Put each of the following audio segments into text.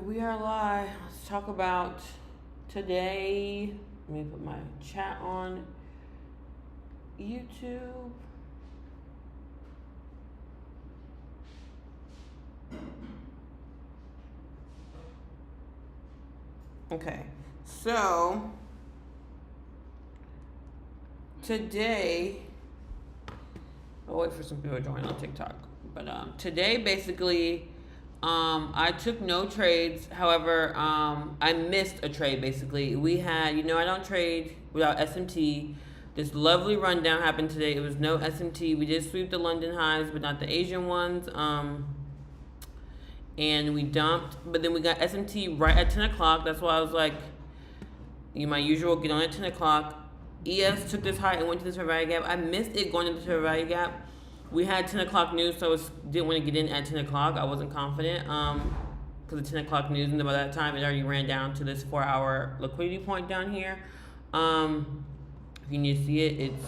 We are live. Let's talk about today. Let me put my chat on YouTube. Okay, so today, I'll wait for some people to join on TikTok. But today, basically, I took no trades. However, I missed a trade. Basically, we had, I don't trade without SMT. This lovely rundown happened today. It was no SMT. We did sweep the London highs, but not the Asian ones. And we dumped, but then we got SMT right at 10 o'clock. That's why I was like, my usual, get on at 10 o'clock. ES took this high and went to this fair value gap. I missed it going into the fair value gap. We had 10 o'clock news, so I didn't want to get in at 10 o'clock. I wasn't confident because of 10 o'clock news, and by that time, it already ran down to this 4-hour liquidity point down here. If you need to see it, it's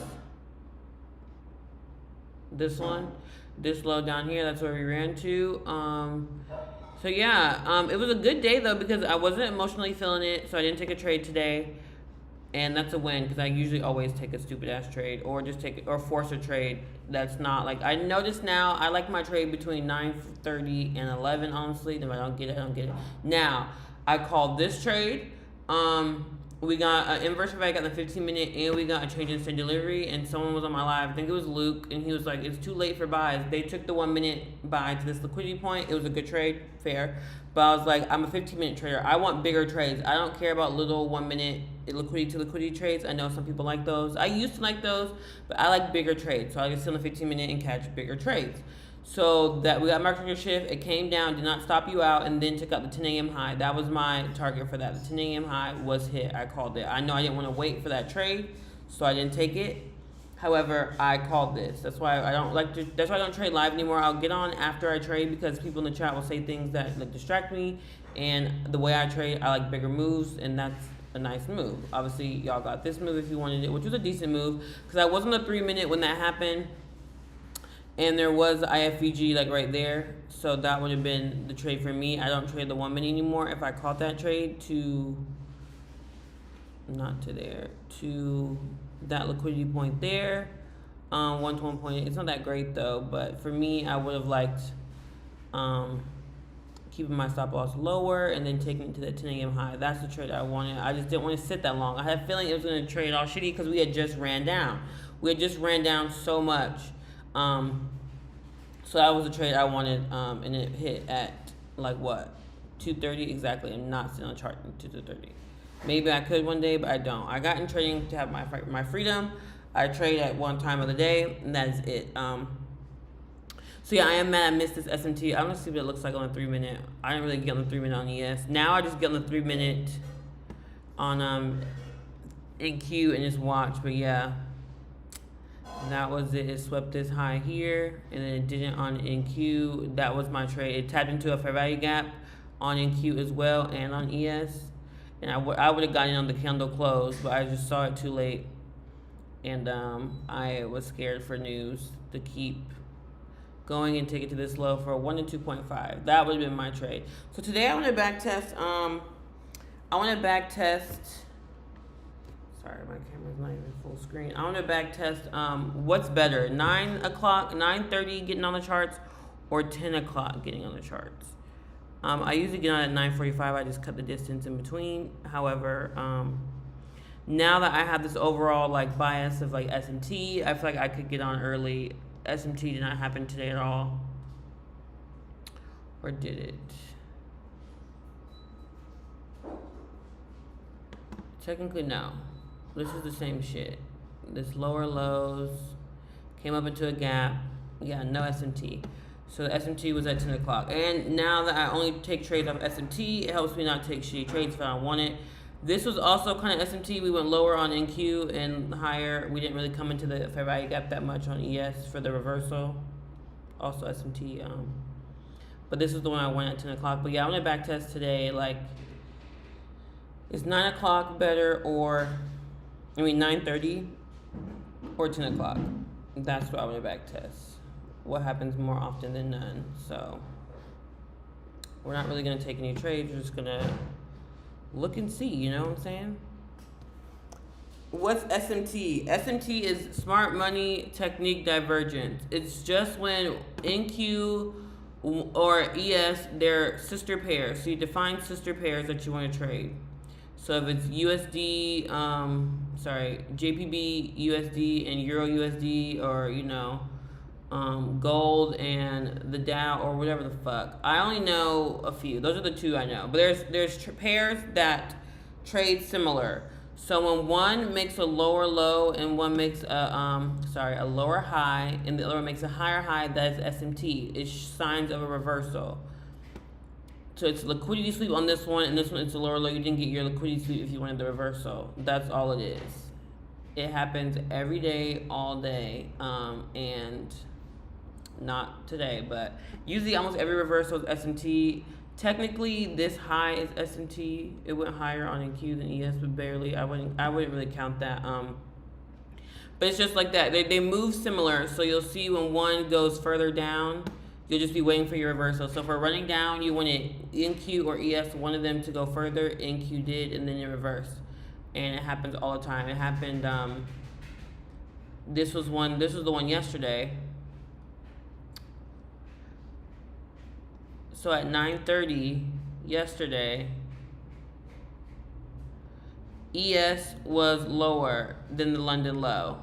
this one. This low down here, that's where we ran to. So yeah, it was a good day though because I wasn't emotionally feeling it, so I didn't take a trade today, and that's a win because I usually always take a stupid ass trade or just force a trade. That's not like, I notice now I like my trade between 9:30 and 11. Honestly, if I don't get it, I don't get it. Now I called this trade. We got an inverse back at the 15-minute, and we got a change in send delivery, and someone was on my live, I think it was Luke, and he was like, it's too late for buys. They took the 1-minute buy to this liquidity point. It was a good trade, fair, but I was like, I'm a 15-minute trader. I want bigger trades. I don't care about little 1-minute liquidity to liquidity trades. I know some people like those. I used to like those, but I like bigger trades, so I can sit on the 15-minute and catch bigger trades. So that we got market shift, it came down, did not stop you out, and then took out the 10 a.m. high. That was my target for that. The 10 a.m. high was hit. I called it. I know I didn't want to wait for that trade, so I didn't take it. However, I called this. That's why I don't like to. That's why I don't trade live anymore. I'll get on after I trade because people in the chat will say things that like distract me. And the way I trade, I like bigger moves, and that's a nice move. Obviously, y'all got this move if you wanted it, which was a decent move because I was on the 3-minute when that happened. And there was IFVG like right there. So that would have been the trade for me. I don't trade the 1-minute anymore. If I caught that trade to, not to there, to that liquidity point there, 1 to 1.8. It's not that great though, but for me, I would have liked keeping my stop loss lower and then taking it to that 10 a.m. high. That's the trade I wanted. I just didn't want to sit that long. I had a feeling it was going to trade all shitty because we had just ran down. We had just ran down so much. So that was a trade I wanted, and it hit at like what, 2:30 exactly. I'm not sitting on the chart to 2:30. Maybe I could one day, but I don't. I got in trading to have my freedom. I trade at one time of the day, and that is it. So yeah, I am mad I missed this SMT. I'm gonna see what it looks like on the 3-minute. I didn't really get on the 3-minute on ES. Now I just get on the 3-minute on NQ and just watch. But yeah. That was it. It swept this high here, and then it didn't on NQ. That was my trade. It tapped into a fair value gap on NQ as well and on ES. And I would have gotten on the candle close, but I just saw it too late. And I was scared for news to keep going and take it to this low for 1 to 2.5. That would have been my trade. So today I want to back test. Sorry, my camera's not even full screen. I want to back test what's better, 9 o'clock, 9:30 getting on the charts, or 10 o'clock getting on the charts. I usually get on at 9:45. I just cut the distance in between. However, now that I have this overall like bias of like SMT, I feel like I could get on early. SMT did not happen today at all, or did it? Technically, no. This is the same shit. This lower lows came up into a gap. Yeah, no SMT. So the SMT was at 10 o'clock. And now that I only take trades off SMT, it helps me not take shitty trades if I don't want it. This was also kind of SMT. We went lower on NQ and higher. We didn't really come into the fair value gap that much on ES for the reversal. Also SMT. But this is the one I went at 10 o'clock. But yeah, I'm going to back test today. Like, is 9 o'clock better or... 9:30 or 10 o'clock. That's what I want to back test. What happens more often than none. So we're not really gonna take any trades. We're just gonna look and see. You know what I'm saying? What's SMT? SMT is smart money technique divergence. It's just when NQ or ES, they're sister pairs. So you define sister pairs that you want to trade. So if it's USD, JPB USD and Euro USD, or gold and the Dow, or whatever the fuck. I only know a few. Those are the two I know. But there's pairs that trade similar. So when one makes a lower low and one makes a lower high and the other one makes a higher high, that is SMT. It's signs of a reversal. So it's liquidity sweep on this one, and this one it's a lower low. You didn't get your liquidity sweep if you wanted the reversal. That's all it is. It happens every day, all day, and not today, but usually almost every reversal is SMT. Technically, this high is SMT. It went higher on NQ than ES, but barely. I wouldn't really count that. But it's just like that. They move similar, so you'll see when one goes further down, you'll just be waiting for your reversal. So if we're running down, you wanted NQ or ES, one of them to go further. NQ did, and then it reversed. And it happens all the time. It happened. This was the one yesterday. So at 9:30 yesterday, ES was lower than the London low.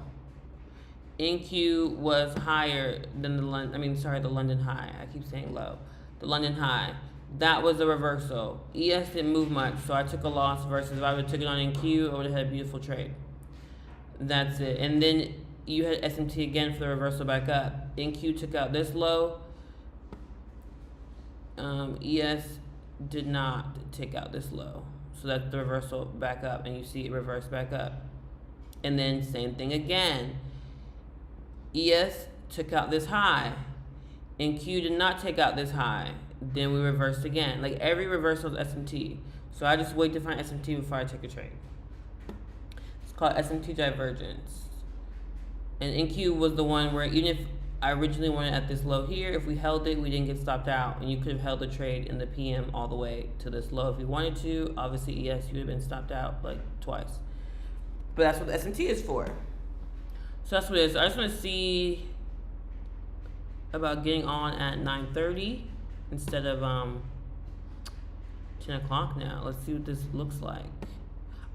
NQ was higher than the London high. I keep saying low. The London high. That was a reversal. ES didn't move much, so I took a loss versus if I would have took it on NQ, I would have had a beautiful trade. That's it. And then you had SMT again for the reversal back up. NQ took out this low. ES did not take out this low. So that's the reversal back up, and you see it reverse back up. And then same thing again. ES took out this high. NQ did not take out this high. Then we reversed again. Like every reversal is SMT. So I just wait to find SMT before I take a trade. It's called SMT divergence. And NQ was the one where even if I originally wanted at this low here, if we held it, we didn't get stopped out, and you could have held the trade in the PM all the way to this low if you wanted to. Obviously, ES, you would have been stopped out like twice. But that's what the SMT is for. So that's what it is. I just want to see about getting on at 9:30 instead of 10 o'clock now. Let's see what this looks like.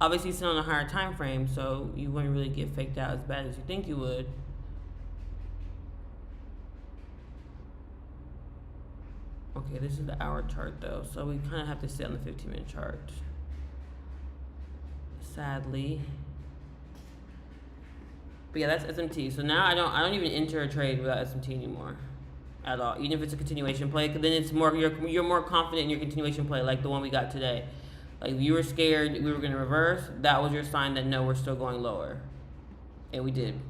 Obviously, it's on a higher time frame, so you wouldn't really get faked out as bad as you think you would. Okay, this is the hour chart though, so we kind of have to sit on the 15-minute chart. Sadly. But yeah, that's SMT. So now I don't even enter a trade without SMT anymore, at all. Even if it's a continuation play, because then it's more you're more confident in your continuation play, like the one we got today. Like if you were scared we were gonna reverse, that was your sign that no, we're still going lower, and we did.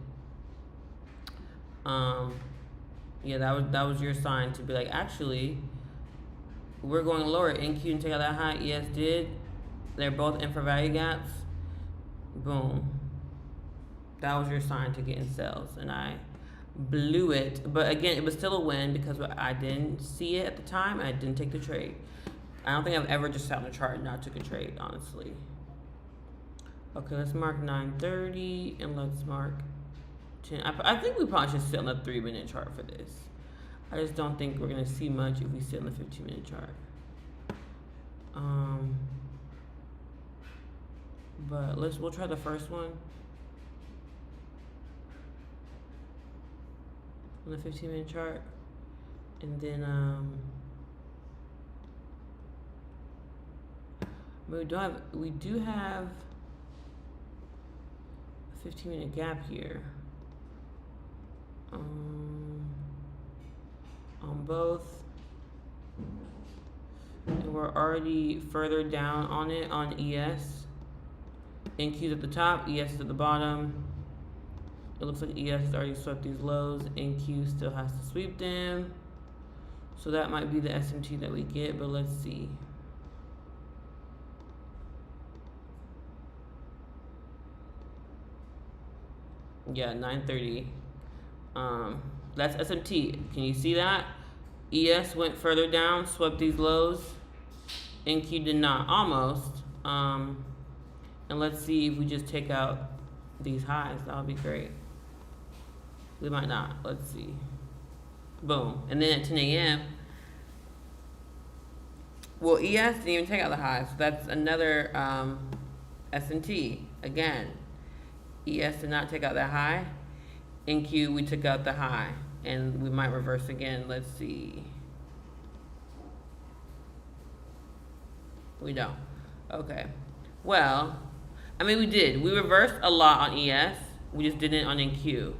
Yeah, that was your sign to be like, actually, we're going lower. NQ didn't take out that high. ES did. They're both in for value gaps. Boom. That was your sign to get in sales, and I blew it. But again, it was still a win because I didn't see it at the time. I didn't take the trade. I don't think I've ever just sat on the chart and not took a trade, honestly. Okay, let's mark 9:30 and let's mark 10. I think we probably should sit on the 3-minute chart for this. I just don't think we're gonna see much if we sit on the 15-minute chart. But we'll try the first one on the 15-minute chart, and then we do have a 15-minute gap here. On both, and we're already further down on it on ES. NQ's at the top, ES is at the bottom. It looks like ES has already swept these lows. NQ still has to sweep them, so that might be the SMT that we get, but let's see. Yeah, 9:30. That's SMT. Can you see that? ES went further down, swept these lows. NQ did not, almost. And let's see if we just take out these highs. That would be great. We might not. Let's see. Boom. And then at 10 a.m., well, ES didn't even take out the highs. So that's another S&T. Again, ES did not take out that high. NQ, we took out the high. And we might reverse again. Let's see. We don't. Okay. Well, I mean, we did. We reversed a lot on ES. We just didn't on NQ.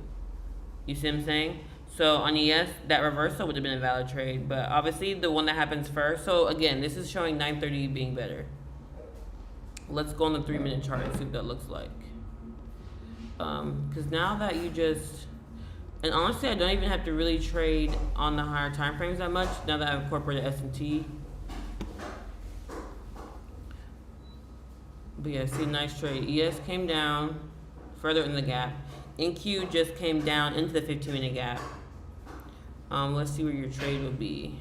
You see what I'm saying? So on ES, that reversal would have been a valid trade. But obviously, the one that happens first. So again, this is showing 930 being better. Let's go on the 3-minute chart and see what that looks like. Because now that you just... And honestly, I don't even have to really trade on the higher time frames that much now that I've incorporated S&T. But yeah, see, nice trade. ES came down further in the gap. NQ just came down into the 15-minute gap. Let's see where your trade will be.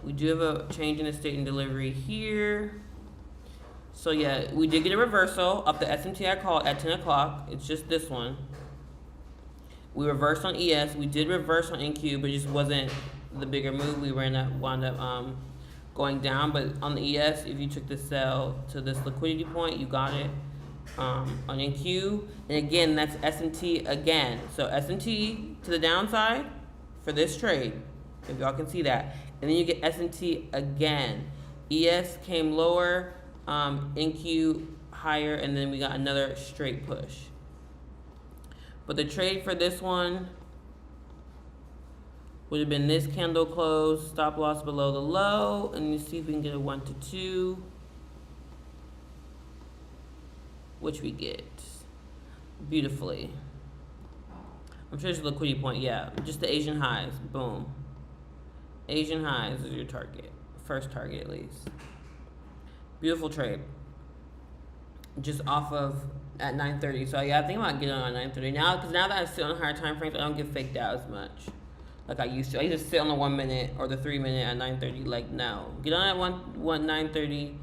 We do have a change in the state and delivery here. So yeah, we did get a reversal of the S&T I called at 10 o'clock. It's just this one. We reversed on ES. We did reverse on NQ, but it just wasn't the bigger move. We wound up going down. But on the ES, if you took the sell to this liquidity point, you got it. On NQ, and again, that's S&T again. So S&T to the downside for this trade, if y'all can see that. And then you get S&T again. ES came lower, NQ higher, and then we got another straight push. But the trade for this one would have been this candle close, stop loss below the low, and you see if we can get a 1 to 2, which we get beautifully. I'm sure it's a liquidity point, yeah. Just the Asian highs, boom. Asian highs is your target, first target at least. Beautiful trade. Just off of at 9:30. So yeah, I think I might get on at 9:30 now, because now that I sit on higher time frames, I don't get faked out as much like I used to. I used to sit on the 1 minute or the 3 minute at 9:30. Like no, get on at 9:30.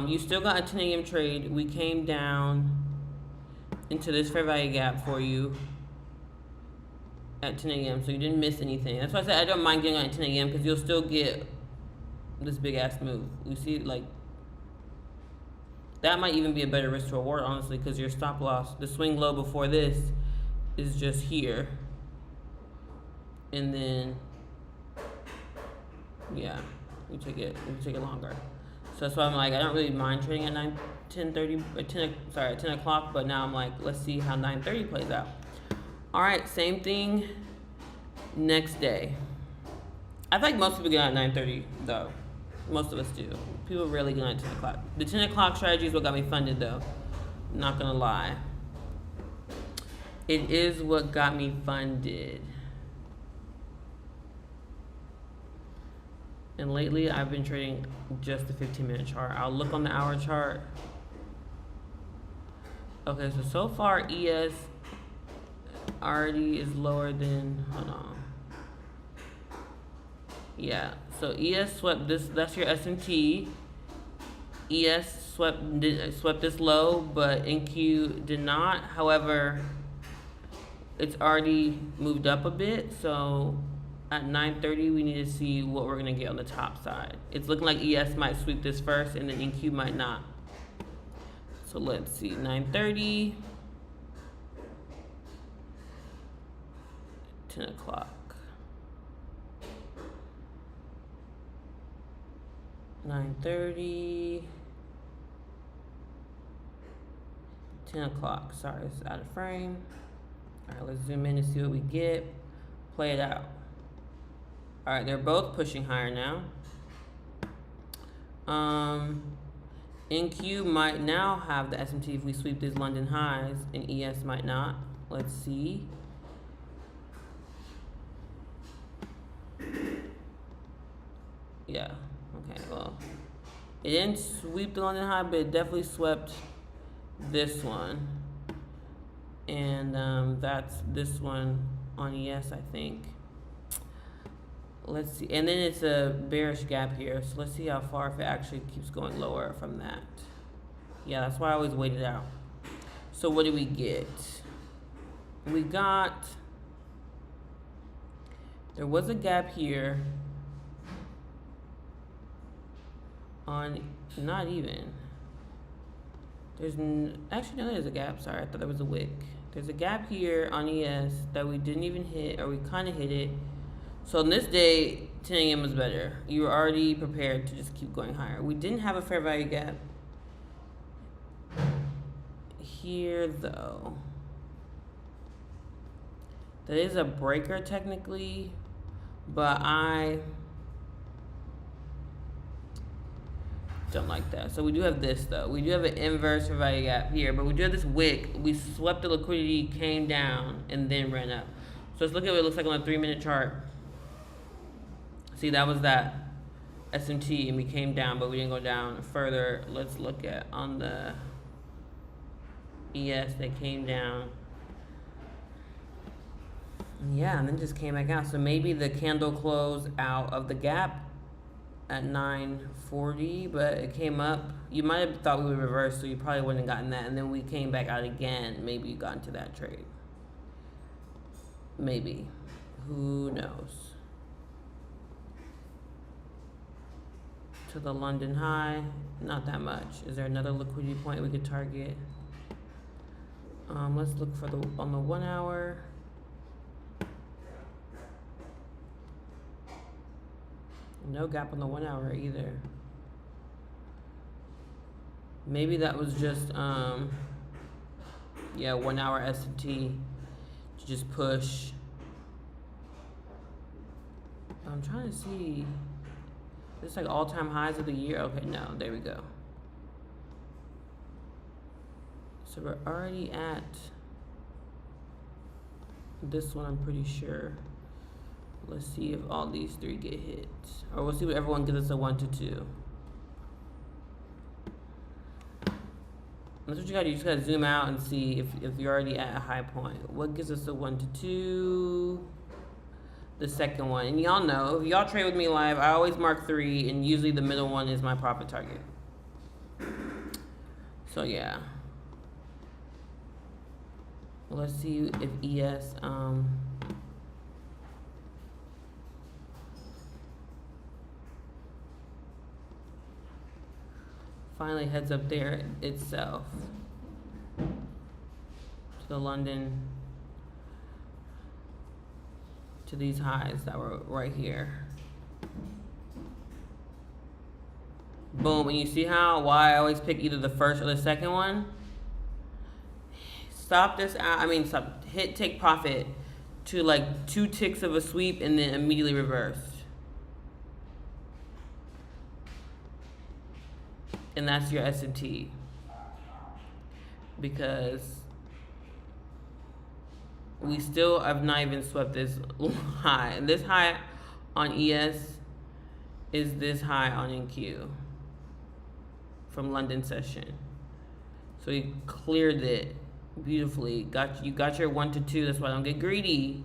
You still got a 10 a.m. trade. We came down into this fair value gap for you at 10 a.m. So you didn't miss anything. That's why I said I don't mind getting on at 10 a.m. because you'll still get this big ass move. You see, like that might even be a better risk to reward, honestly, because your stop loss, the swing low before this, is just here, and then yeah, we take it longer. So that's why I'm like, I don't really mind trading at 10 o'clock, but now I'm like, let's see how 9:30 plays out. All right, same thing next day. I think most people get on at 9:30 though. Most of us do. People rarely get on at 10 o'clock. The 10 o'clock strategy is what got me funded though. Not gonna lie. It is what got me funded. And lately, I've been trading just the 15-minute chart. I'll look on the hour chart. Okay, so far, ES already is lower than, hold on. Yeah, so ES swept this, that's your S&T. ES swept this low, but NQ did not. However, it's already moved up a bit, so at 9:30, we need to see what we're gonna get on the top side. It's looking like ES might sweep this first, and then NQ might not. So let's see, 9:30, 10 o'clock, 9:30, 10 o'clock. Sorry, it's out of frame. All right, let's zoom in and see what we get. Play it out. All right, they're both pushing higher now. NQ might now have the S&T if we sweep these London highs, and ES might not. Let's see. Yeah, okay, well, it didn't sweep the London high, but it definitely swept this one. And that's this one on ES, I think. let's see. And then it's a bearish gap here. So let's see how far, if it actually keeps going lower from that. Yeah, that's why I always wait it out. So what do we get? We got, there was a gap here on, not even. Actually, no, there's a gap. Sorry, I thought there was a wick. There's a gap here on ES that we didn't even hit, or we kind of hit it. So on this day, 10 a.m. was better. You were already prepared to just keep going higher. We didn't have a fair value gap here, though. That is a breaker technically, but I don't like that. So we do have this though. We do have an inverse fair value gap here, but we do have this wick. We swept the liquidity, came down, and then ran up. So let's look at what it looks like on a 3-minute chart. See, that was that SMT, and we came down, but we didn't go down further. Let's look at on the ES that came down. Yeah, and then just came back out. So maybe the candle closed out of the gap at 9:40, but it came up. You might have thought we would reverse, so you probably wouldn't have gotten that. And then we came back out again. Maybe you got into that trade. Maybe. Who knows? To the London high, not that much. Is there another liquidity point we could target? Let's look for on the 1 hour. No gap on the 1 hour either. Maybe that was just, yeah, 1 hour S&T to just push. I'm trying to see. It's like all-time highs of the year. Okay, no, there we go. So we're already at this one, I'm pretty sure. Let's see if all these three get hit. Or we'll see what everyone gives us a 1 to 2. That's what you gotta do. You just gotta zoom out and see if you're already at a high point. What gives us a 1 to 2? The second one. And y'all know, if y'all trade with me live, I always mark 3, and usually the middle one is my profit target. So yeah. Let's see if ES finally heads up there itself to the London, to these highs that were right here. Boom. And you see why I always pick either the first or the second one? Stop this out. Stop. Hit take profit to like 2 ticks of a sweep and then immediately reverse. And that's your S&T. Because we still have not even swept this high. And this high on ES is this high on NQ from London session. So we cleared it beautifully. You got your 1 to 2. That's why I don't get greedy.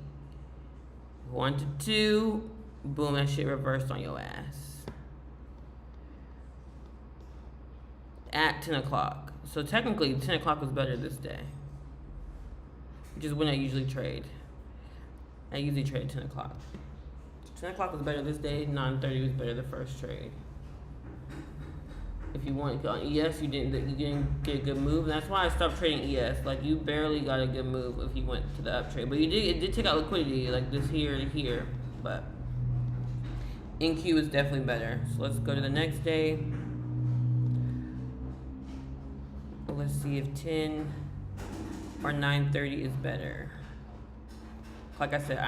1 to 2. Boom, that shit reversed on your ass. At 10 o'clock. So technically 10 o'clock was better this day, which is when I usually trade. I usually trade 10 o'clock. 10 o'clock was better this day. 9:30 was better the first trade. If you want on ES, you didn't get a good move. And that's why I stopped trading ES. Like, you barely got a good move if you went to the up trade. But it did take out liquidity, like this here to here. But NQ is definitely better. So let's go to the next day. Let's see if 10 or 9:30 is better. Like I said,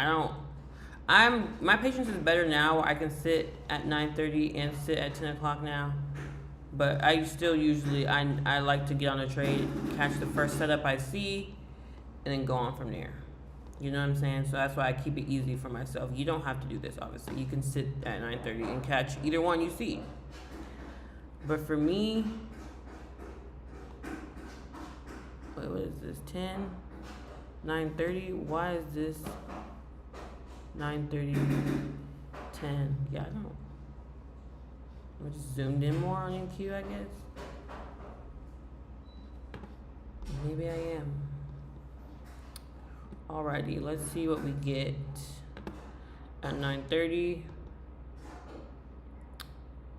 my patience is better now. I can sit at 9:30 and sit at 10 o'clock now. But I still usually, I like to get on a trade, catch the first setup I see, and then go on from there. You know what I'm saying? So that's why I keep it easy for myself. You don't have to do this, obviously. You can sit at 9:30 and catch either one you see. But for me, wait, what is this? 10, 9:30. Why is this 9:30, 10. Yeah, I don't. I just zoomed in more on NQ, I guess. Maybe I am. Alrighty, let's see what we get at 9:30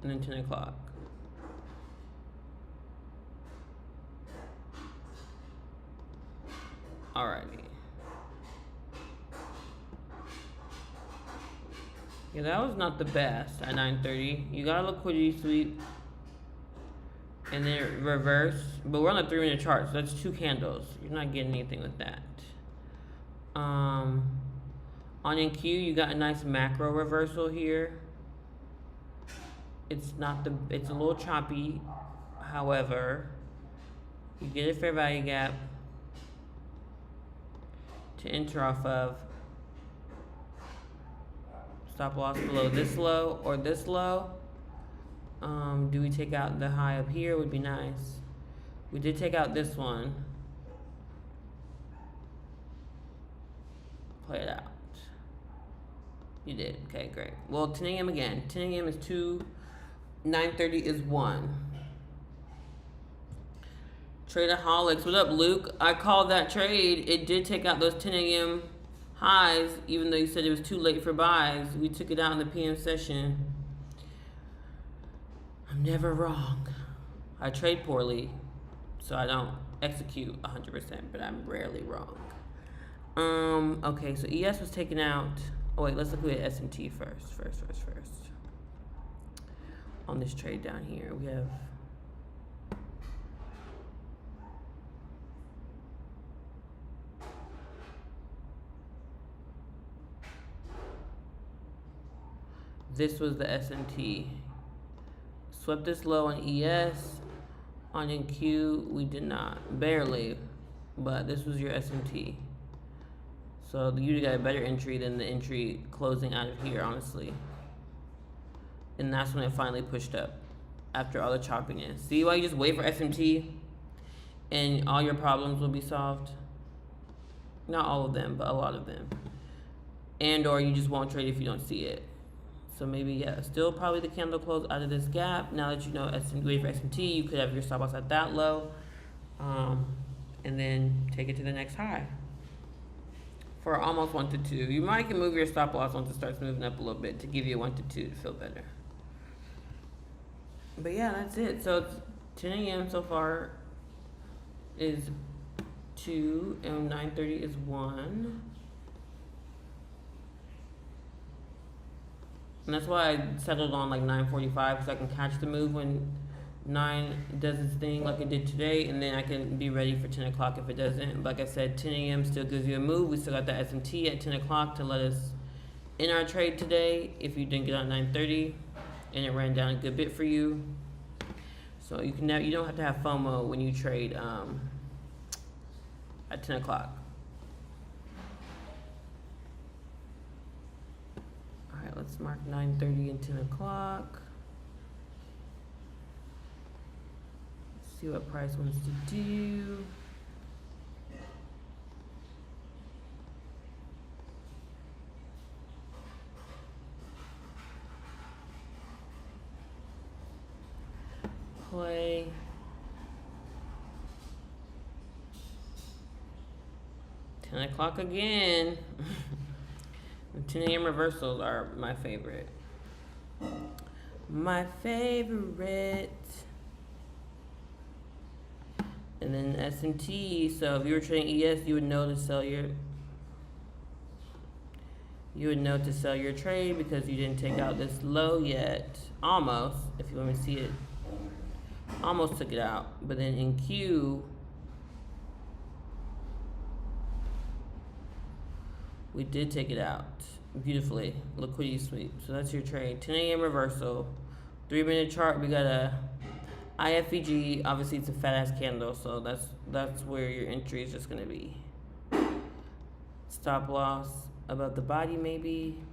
and then 10 o'clock. Alrighty. Yeah, that was not the best at 9:30. You got a liquidity sweep and then reverse, but we're on a 3-minute chart, so that's 2 candles. You're not getting anything with that. On NQ, you got a nice macro reversal here. It's a little choppy. However, you get a fair value gap to enter off of. Stop loss below this low or this low. Do we take out the high up here? Would be nice. We did take out this one. Play it out. You did. Okay, great. Well, 10 a.m. again. 10 a.m. is 2. 9:30 is 1. Tradeaholics. What up, Luke? I called that trade. It did take out those 10 a.m. highs, even though you said it was too late for buys. We took it out in the PM session. I'm never wrong. I trade poorly, so I don't execute 100%, but I'm rarely wrong. Okay, so ES was taken out. Oh wait, let's look at S&T first. On this trade down here, we have this was the S&T. Swept this low on ES. On NQ, we did not. Barely. But this was your S&T. So you got a better entry than the entry closing out of here, honestly. And that's when it finally pushed up after all the choppiness. See why you just wait for S&T and all your problems will be solved? Not all of them, but a lot of them. And or you just won't trade if you don't see it. So maybe, yeah, still probably the candle close out of this gap. Now that you know wait for S&T, you could have your stop loss at that low. And then take it to the next high. For almost 1 to 2. You might can move your stop loss once it starts moving up a little bit to give you a 1 to 2 to feel better. But yeah, that's it. So it's 10 a.m. so far is 2 and 9:30 is 1. And that's why I settled on like 9:45 so I can catch the move when 9 does its thing like it did today, and then I can be ready for 10 o'clock if it doesn't. Like I said, 10 a.m. still gives you a move. We still got the S&T at 10 o'clock to let us in our trade today if you didn't get on 9:30 and it ran down a good bit for you. So you don't have to have FOMO when you trade at 10 o'clock. All right, let's mark 9:30 and 10 o'clock. See what price wants to do. Play. 10 o'clock again. The 10 a.m. reversals are my favorite. My favorite. And then S&T, so if you were trading ES, you would know to sell your trade because you didn't take out this low yet. Almost, if you want to see it. Almost took it out. But then in Q, we did take it out beautifully. Liquidity sweep. So that's your trade. 10 a.m. reversal. 3-minute chart, we got a IFEG, obviously it's a fat ass candle, so that's where your entry is just gonna be. Stop loss above the body maybe.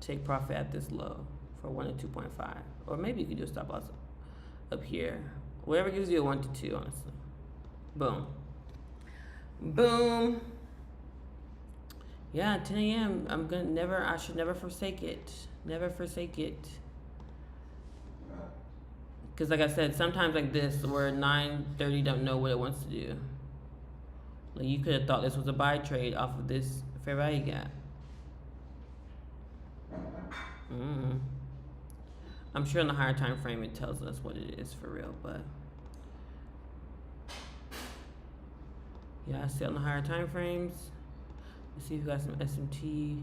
Take profit at this low for 1 to 2.5. Or maybe you could do a stop loss up here. Whatever gives you a 1 to 2, honestly. Boom. Boom. Yeah, 10 a.m. I should never forsake it. Never forsake it. Because like I said, sometimes like this, where 9:30 don't know what it wants to do. Like you could have thought this was a buy trade off of this fair value gap. I'm sure in the higher time frame it tells us what it is for real, but yeah, I see on the higher time frames. Let's see if we got some SMT.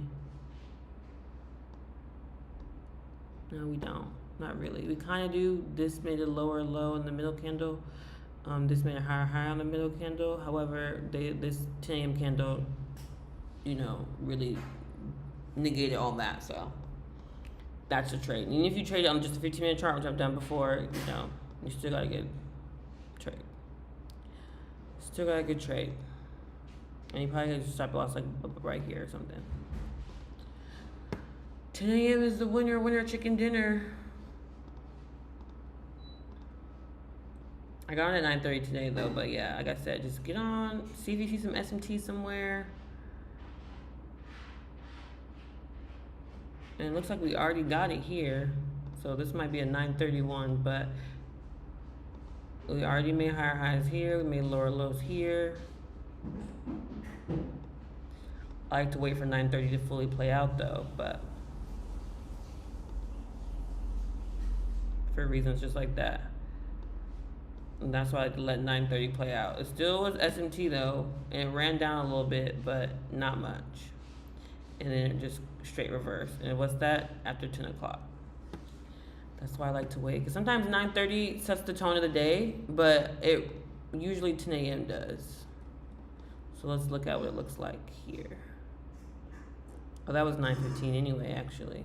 No, we don't. Not really. We kind of do. This made a lower low in the middle candle. This made a higher high on the middle candle. However, this 10 a.m. candle, really negated all that. So that's a trade. And if you trade it on just a 15-minute chart, which I've done before, you still got a good trade. Still got a good trade. And you probably could stop loss like right here or something. 10 a.m. is the winner chicken dinner. I got on at 9:30 today though, but yeah, like I said, just get on, see if you see some SMT somewhere. And it looks like we already got it here. So this might be a 9:31, but we already made higher highs here, we made lower lows here. I like to wait for 9:30 to fully play out though, but for reasons just like that. And that's why I like to let 9:30 play out. It still was SMT though, and it ran down a little bit, but not much. And then it just straight reverse. And what's that? After 10 o'clock. That's why I like to wait. Because sometimes 9:30 sets the tone of the day, but it usually 10 a.m. does. So let's look at what it looks like here. Oh, that was 9:15 anyway, actually.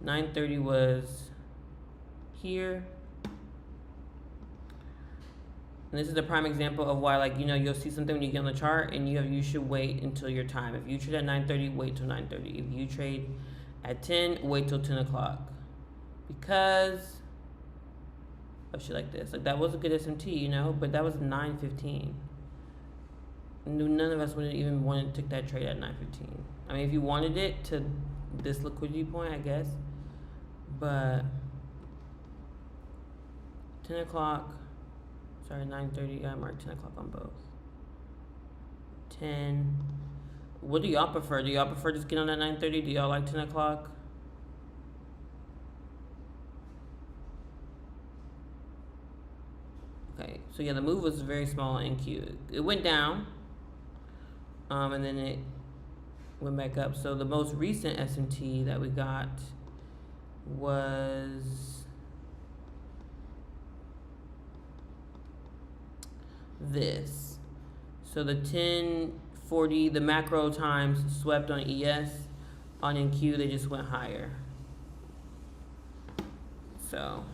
9:30 was here. And this is a prime example of why, you'll see something when you get on the chart, and you should wait until your time. If you trade at 9:30, wait till 9:30. If you trade at 10, wait till 10 o'clock. Because of shit like this. Like, that was a good SMT, but that was 9:15. None of us would even want to take that trade at 9:15. I mean, if you wanted it to this liquidity point, I guess. But 10 o'clock. Sorry, 9:30. I marked 10 o'clock on both. 10. What do y'all prefer? Do y'all prefer just get on at 9:30? Do y'all like 10 o'clock? Okay, so yeah, the move was very small in Q. It went down, and then it went back up. So the most recent SMT that we got was this. So the 1040, the macro times swept on ES. On NQ, they just went higher. So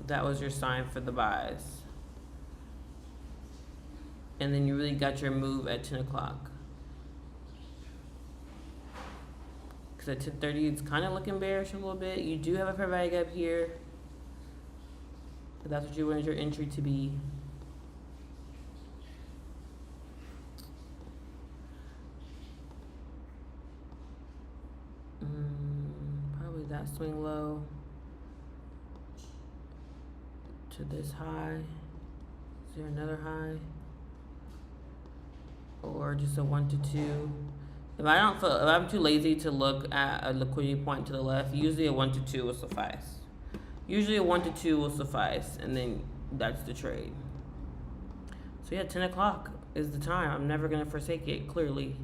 that was your sign for the buys. And then you really got your move at 10 o'clock. Because at 10:30, it's kind of looking bearish a little bit. You do have a fair value gap here. But that's what you wanted your entry to be. Probably that swing low to this high. Is there another high? Or just a 1 to 2? If I'm too lazy to look at a liquidity point to the left, usually a 1 to 2 will suffice. Usually a 1 to 2 will suffice, and then that's the trade. So yeah, 10 o'clock is the time. I'm never gonna forsake it, clearly.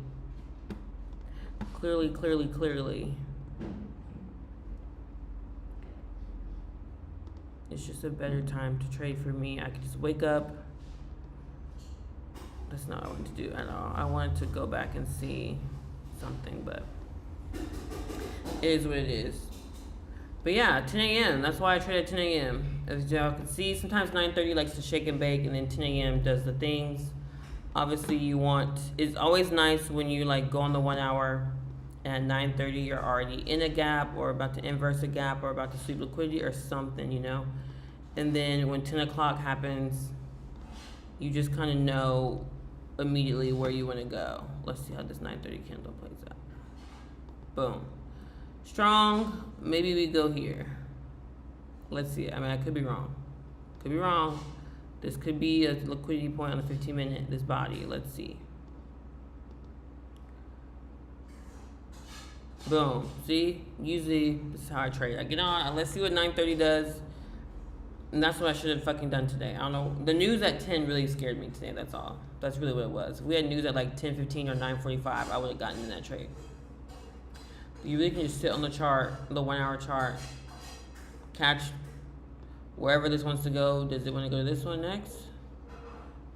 Clearly. It's just a better time to trade for me. I could just wake up. That's not what I want to do at all. I wanted to go back and see something, but it is what it is. But yeah, 10 a.m. That's why I trade at 10 a.m. As y'all can see, sometimes 9:30 likes to shake and bake, and then 10 a.m. does the things. Obviously, it's always nice when you go on the 1 hour. At 9:30, you're already in a gap, or about to inverse a gap, or about to sweep liquidity, or something, And then when 10 o'clock happens, you just kind of know immediately where you want to go. Let's see how this 930 candle plays out. Boom. Strong. Maybe we go here. Let's see. I mean, I could be wrong. Could be wrong. This could be a liquidity point on the 15-minute, this body. Let's see. Boom. See? Usually, this is how I trade. I get on. Let's see what 930 does. And that's what I should have fucking done today. I don't know. The news at 10 really scared me today. That's all. That's really what it was. If we had news at like 10:15 or 9:45, I would have gotten in that trade. You really can just sit on the chart, the 1 hour chart, catch wherever this wants to go. Does it want to go to this one next?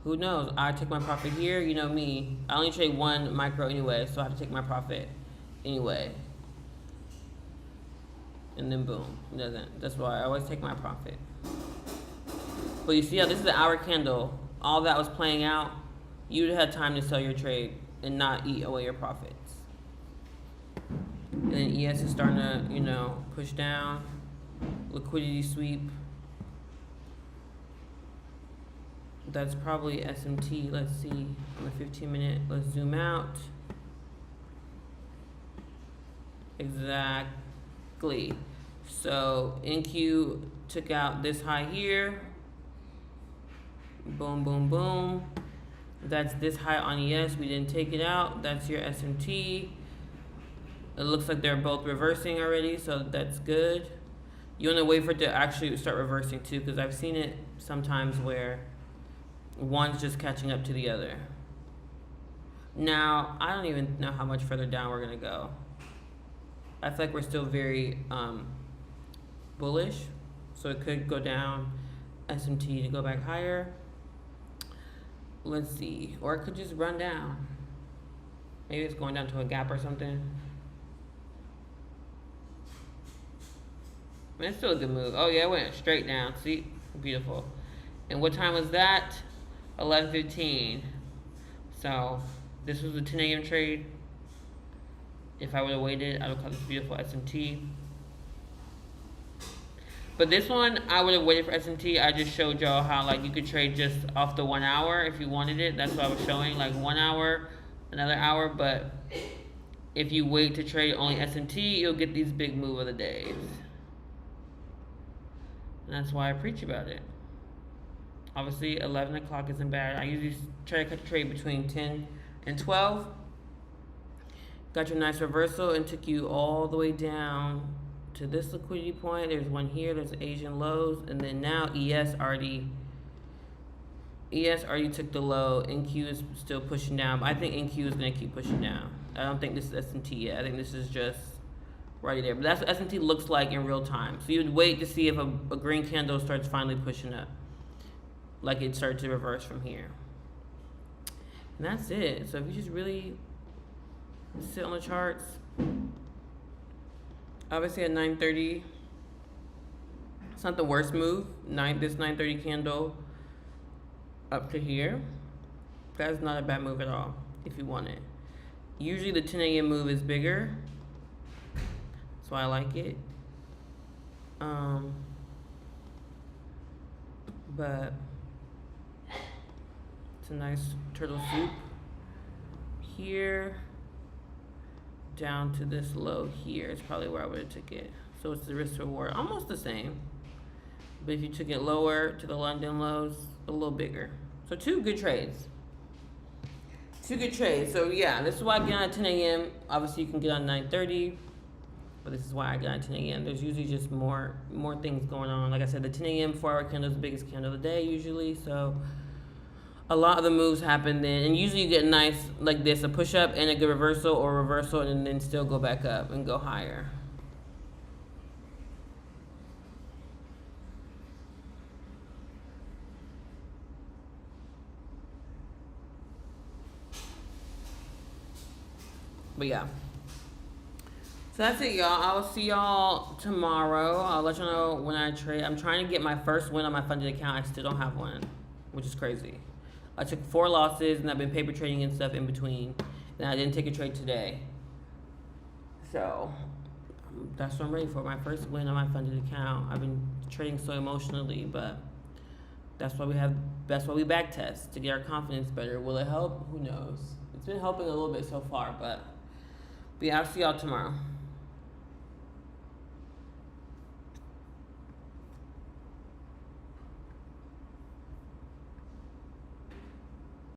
Who knows? I take my profit here. You know me. I only trade one micro anyway, so I have to take my profit anyway. And then boom, it doesn't. That's why I always take my profit. But you see how this is the hour candle. All that was playing out. You'd have had time to sell your trade and not eat away your profits. And then ES is starting to, you know, push down. Liquidity sweep. That's probably SMT. Let's see. On the 15-minute, let's zoom out. Exactly. So NQ took out this high here. Boom, boom, boom. That's this high on ES. We didn't take it out. That's your SMT. It looks like they're both reversing already, so that's good. You want to wait for it to actually start reversing too, because I've seen it sometimes where one's just catching up to the other. Now, I don't even know how much further down we're going to go. I feel like we're still very bullish, so it could go down, SMT to go back higher. Let's see, or it could just run down. Maybe it's going down to a gap or something. I mean, it's still a good move. Oh yeah, it went straight down. See, beautiful. And what time was that? 11:15. So this was a 10 a.m. trade. If I would have waited, I would call this beautiful SMT. But this one, I would have waited for SMT. I just showed y'all how like you could trade just off the 1 hour if you wanted it. That's what I was showing, like 1 hour, another hour. But if you wait to trade only SMT, you'll get these big move of the days. And that's why I preach about it. Obviously, 11 o'clock isn't bad. I usually try to trade between 10 and 12. Got your nice reversal and took you all the way down to this liquidity point. There's one here. There's Asian lows. And then now ES already took the low. NQ is still pushing down. But I think NQ is going to keep pushing down. I don't think this is S&T yet. I think this is just right there. But that's what S&T looks like in real time. So you'd wait to see if a green candle starts finally pushing up. Like it started to reverse from here. And that's it. So if you just really sit on the charts, obviously at 9:30, it's not the worst move. This 9:30 candle up to here, that's not a bad move at all if you want it. Usually the 10 a.m. move is bigger. That's why I like it. But it's a nice turtle soup here down to this low here. It's probably where I would have took it. So it's the risk reward, almost the same. But if you took it lower to the London lows, a little bigger. So two good trades. Two good trades. So yeah, this is why I get on at 10 a.m. Obviously you can get on 9:30. But this is why I got at 10 a.m. There's usually just more things going on. Like I said, the 10 a.m. 4-hour candle is the biggest candle of the day usually. So a lot of the moves happen then. And usually you get nice like this, a push up and a good reversal or reversal and then still go back up and go higher. But yeah. So that's it, y'all. I will see y'all tomorrow. I'll let y'all know when I trade. I'm trying to get my first win on my funded account. I still don't have one, which is crazy. I took 4 losses, and I've been paper trading and stuff in between. And I didn't take a trade today. So that's what I'm ready for, my first win on my funded account. I've been trading so emotionally, but That's why we back test to get our confidence better. Will it help? Who knows? It's been helping a little bit so far, but yeah, I'll see y'all tomorrow.